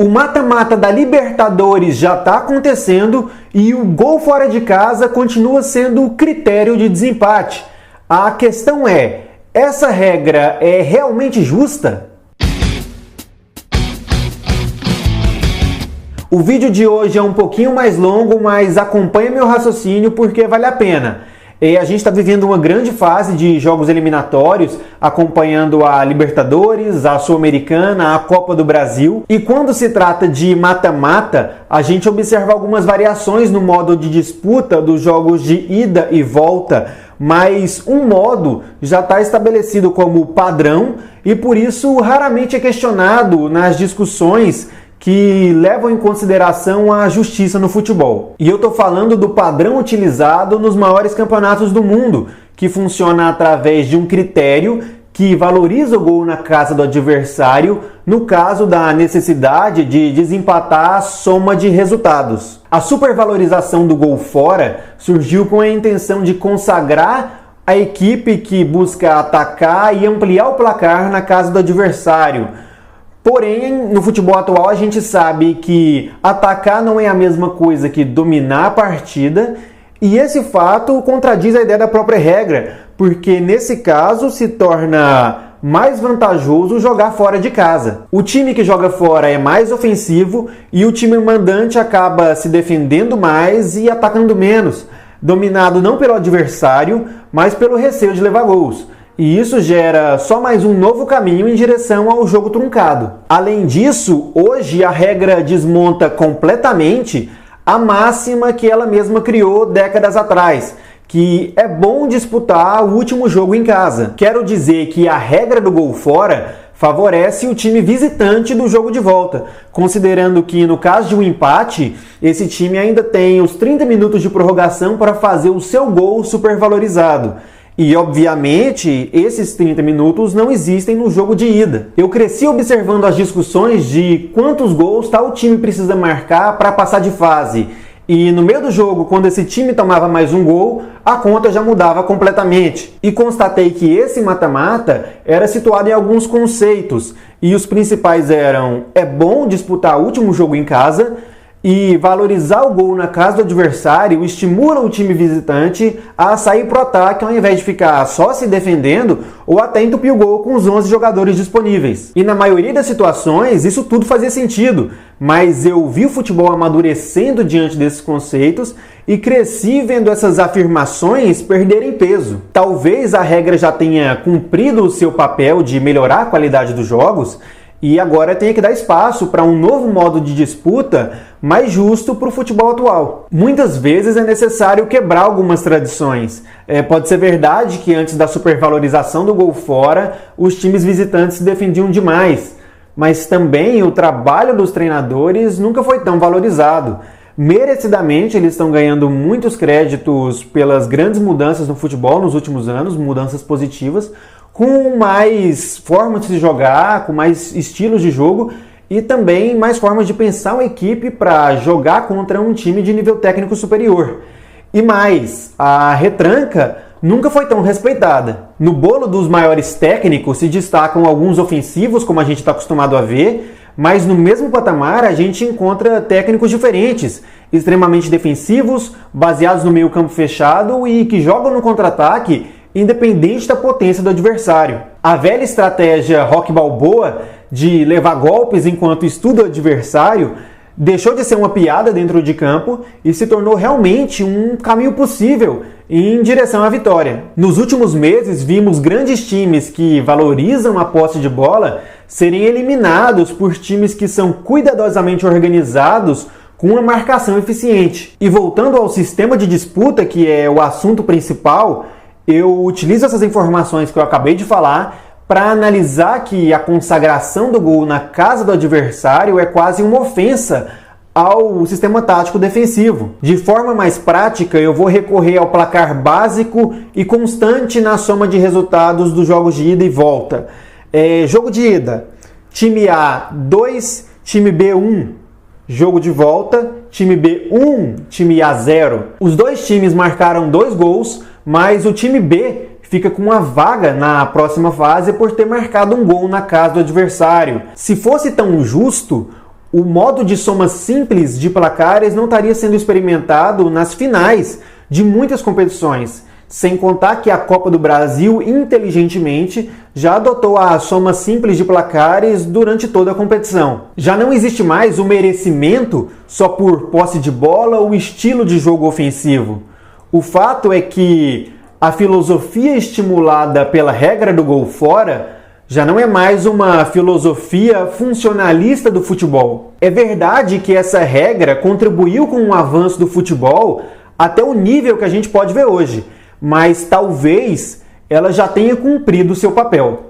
O mata-mata da Libertadores já está acontecendo e o gol fora de casa continua sendo o critério de desempate. A questão é, essa regra é realmente justa? O vídeo de hoje é um pouquinho mais longo, mas acompanhe meu raciocínio porque vale a pena. A gente está vivendo uma grande fase de jogos eliminatórios, acompanhando a Libertadores, a Sul-Americana, a Copa do Brasil. E quando se trata de mata-mata, a gente observa algumas variações no modo de disputa dos jogos de ida e volta, mas um modo já está estabelecido como padrão e por isso raramente é questionado nas discussões que levam em consideração a justiça no futebol. E eu estou falando do padrão utilizado nos maiores campeonatos do mundo, que funciona através de um critério que valoriza o gol na casa do adversário no caso da necessidade de desempatar a soma de resultados. A supervalorização do gol fora surgiu com a intenção de consagrar a equipe que busca atacar e ampliar o placar na casa do adversário. Porém, no futebol atual a gente sabe que atacar não é a mesma coisa que dominar a partida e esse fato contradiz a ideia da própria regra, porque nesse caso se torna mais vantajoso jogar fora de casa. O time que joga fora é mais ofensivo e o time mandante acaba se defendendo mais e atacando menos, dominado não pelo adversário, mas pelo receio de levar gols. E isso gera só mais um novo caminho em direção ao jogo truncado. Além disso, hoje a regra desmonta completamente a máxima que ela mesma criou décadas atrás, que é bom disputar o último jogo em casa. Quero dizer que a regra do gol fora favorece o time visitante do jogo de volta, considerando que no caso de um empate, esse time ainda tem os 30 minutos de prorrogação para fazer o seu gol supervalorizado. E, obviamente, esses 30 minutos não existem no jogo de ida. Eu cresci observando as discussões de quantos gols tal time precisa marcar para passar de fase. E no meio do jogo, quando esse time tomava mais um gol, a conta já mudava completamente. E constatei que esse mata-mata era situado em alguns conceitos. E os principais eram: é bom disputar o último jogo em casa, e valorizar o gol na casa do adversário estimula o time visitante a sair para o ataque ao invés de ficar só se defendendo ou até entupir o gol com os 11 jogadores disponíveis. E na maioria das situações isso tudo fazia sentido, mas eu vi o futebol amadurecendo diante desses conceitos e cresci vendo essas afirmações perderem peso. Talvez a regra já tenha cumprido o seu papel de melhorar a qualidade dos jogos, e agora tem que dar espaço para um novo modo de disputa mais justo para o futebol atual. Muitas vezes é necessário quebrar algumas tradições. Pode ser verdade que antes da supervalorização do gol fora, os times visitantes se defendiam demais, mas também o trabalho dos treinadores nunca foi tão valorizado. Merecidamente eles estão ganhando muitos créditos pelas grandes mudanças no futebol nos últimos anos, mudanças positivas, com mais formas de se jogar, com mais estilos de jogo e também mais formas de pensar uma equipe para jogar contra um time de nível técnico superior. E mais, a retranca nunca foi tão respeitada. No bolo dos maiores técnicos se destacam alguns ofensivos, como a gente está acostumado a ver, mas no mesmo patamar a gente encontra técnicos diferentes, extremamente defensivos, baseados no meio campo fechado e que jogam no contra-ataque independente da potência do adversário. A velha estratégia Rocky Balboa de levar golpes enquanto estuda o adversário deixou de ser uma piada dentro de campo e se tornou realmente um caminho possível em direção à vitória. Nos últimos meses vimos grandes times que valorizam a posse de bola serem eliminados por times que são cuidadosamente organizados com uma marcação eficiente. E voltando ao sistema de disputa, que é o assunto principal, eu utilizo essas informações que eu acabei de falar para analisar que a consagração do gol na casa do adversário é quase uma ofensa ao sistema tático defensivo. De forma mais prática, eu vou recorrer ao placar básico e constante na soma de resultados dos jogos de ida e volta. Jogo de ida, time A 2, time B 1. Jogo de volta, time B 1, time A 0. Os dois times marcaram 2 gols, mas o time B fica com uma vaga na próxima fase por ter marcado um gol na casa do adversário. Se fosse tão justo, o modo de soma simples de placares não estaria sendo experimentado nas finais de muitas competições, sem contar que a Copa do Brasil, inteligentemente, já adotou a soma simples de placares durante toda a competição. Já não existe mais o merecimento só por posse de bola ou estilo de jogo ofensivo. O fato é que a filosofia estimulada pela regra do gol fora já não é mais uma filosofia funcionalista do futebol. É verdade que essa regra contribuiu com o avanço do futebol até o nível que a gente pode ver hoje, mas talvez ela já tenha cumprido seu papel.